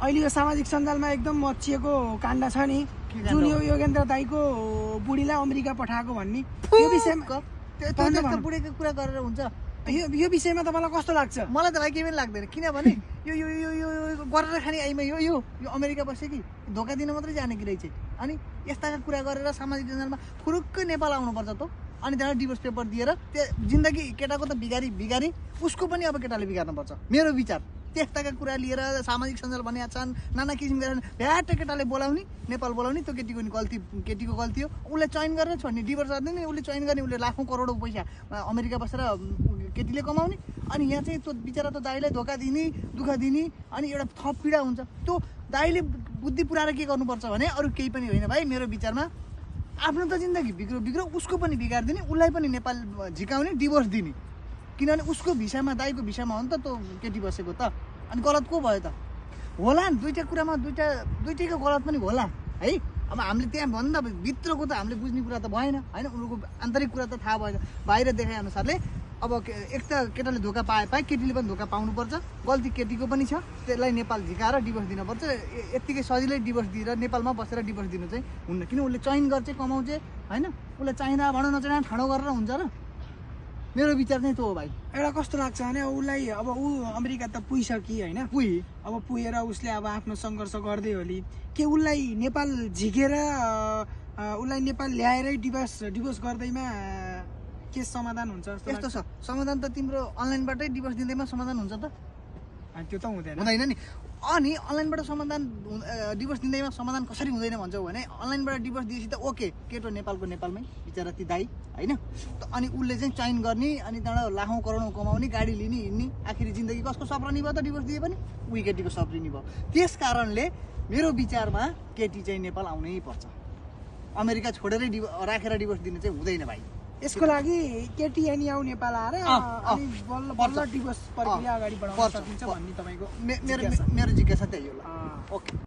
अहिले यो सामाजिक सञ्जालमा एकदम मचिएको काण्ड छ नि, जुन यो योगेन्द्र दाईको बुढीलाई अमेरिका पठाएको भन्ने, यो विषयमा त्यस्तो बुढीको कुरा गरेर हुन्छ? यो विषयमा तपाईँलाई कस्तो लाग्छ? मलाई त भाइ केही पनि लाग्दैन, किनभने यो यो यो यो गरेर खाने आइमा यो यो यो अमेरिका बस्यो कि धोका दिन मात्रै जाने कि रहेछ। अनि यस्ताका कुरा गरेर सामाजिक सञ्जालमा फुरुक्क नेपाल आउनुपर्छ त, अनि त्यहाँ डिभोर्स पेपर दिएर त्यो जिन्दगी केटाको त बिगारी उसको पनि अब केटाले बिगार्नुपर्छ, मेरो विचार। त्यस्ताका कुरा लिएर सामाजिक सञ्जाल भनेका छन्, नाना किसिम गरेर भ्याट केटाले बोलाउने, नेपाल बोलाउने, त्यो केटीको गल्ती हो। उसले चयन गरेर छोड्ने, डिभोर्स गर्दैन, उसले चयन गर्ने, उसले लाखौँ करोडौँ पैसा अमेरिका बसेर केटीले कमाउने, अनि यहाँ चाहिँ त्यो बिचरा त दाइलाई धोका दिने, दुःख दिने, अनि एउटा थप पीडा हुन्छ। त्यो दाइले बुद्धि पुऱ्याएर के गर्नुपर्छ भने अरू केही पनि होइन भाइ, मेरो विचारमा आफ्नो त जिन्दगी बिग्रो उसको पनि बिगारिदिने, उसलाई पनि नेपाल झिकाउने, डिभोर्स दिने। किनभने उसको भिसामा, दाइको भिसामा हो नि त त्यो केटी बसेको त, अनि गलत को भयो त? होला नि, दुईवटा कुरामा दुइटैको गलत पनि होला है। अब हामीले त्यहाँ भन्दा भित्रको त हामीले बुझ्ने कुरा त भएन होइन, उनीहरूको आन्तरिक कुरा त थाहा भएन। बाहिर देखाए अनुसारले अब एक त केटाले धोका पाए केटीले पनि धोका पाउनुपर्छ, गल्ती केटीको पनि छ, त्यसलाई नेपाल झिकाएर डिभोर्स दिनुपर्छ। यत्तिकै सजिलै डिभोर्स दिएर नेपालमा बसेर डिभोर्स दिनु चाहिँ हुन्न, किन उसले चयन गर्छ कमाउँछ होइन, उसलाई चाहिँदा भनौँ नचाहिँदा ठाडो गरेर हुन्छ र। मेरो विचार चाहिँ त्यो हो भाइ। एउटा कस्तो लाग्छ भने उसलाई अब ऊ अमेरिका त पुगिसक्यो होइन, अब पुगेर उसले अब आफ्नो सङ्घर्ष गर्दै होली, के उसलाई नेपाल झिकेर उसलाई नेपाल ल्याएरै डिभोर्स गर्दैमा के समाधान हुन्छ? यस्तो छ, समाधान त तिम्रो अनलाइनबाटै डिभोर्स दिँदैमा समाधान हुन्छ त? त्यो त हुँदैन नि। अनि अनलाइनबाट डिभोर्स दिँदैमा समाधान कसरी हुँदैन भन्छौ भने, अनलाइनबाट डिभोर्स दिएपछि त ओके, केटो नेपालमै बिचरा ती दाइ होइन, अनि उसले चाहिँ चयन गर्ने, अनि त्यहाँबाट लाखौँ करोडौँ कमाउने, गाडी लिने, हिँड्ने, आखिरी जिन्दगी कसको सप्रानी भयो त? डिभोर्स दिए पनि उही केटीको सप्रिनी भयो। त्यस कारणले मेरो विचारमा केटी चाहिँ नेपाल आउनै पर्छ, अमेरिका छोडेरै राखेर डिभोर्स दिनु चाहिँ हुँदैन भाइ। यसको लागि केटी अनि आऊ नेपाल आएर अनि बल्ल डिभोर्स प्रक्रिया अगाडि बढाउन सकिन्छ भन्ने तपाईँको मेरो जिज्ञासा त्यही होला। ओके।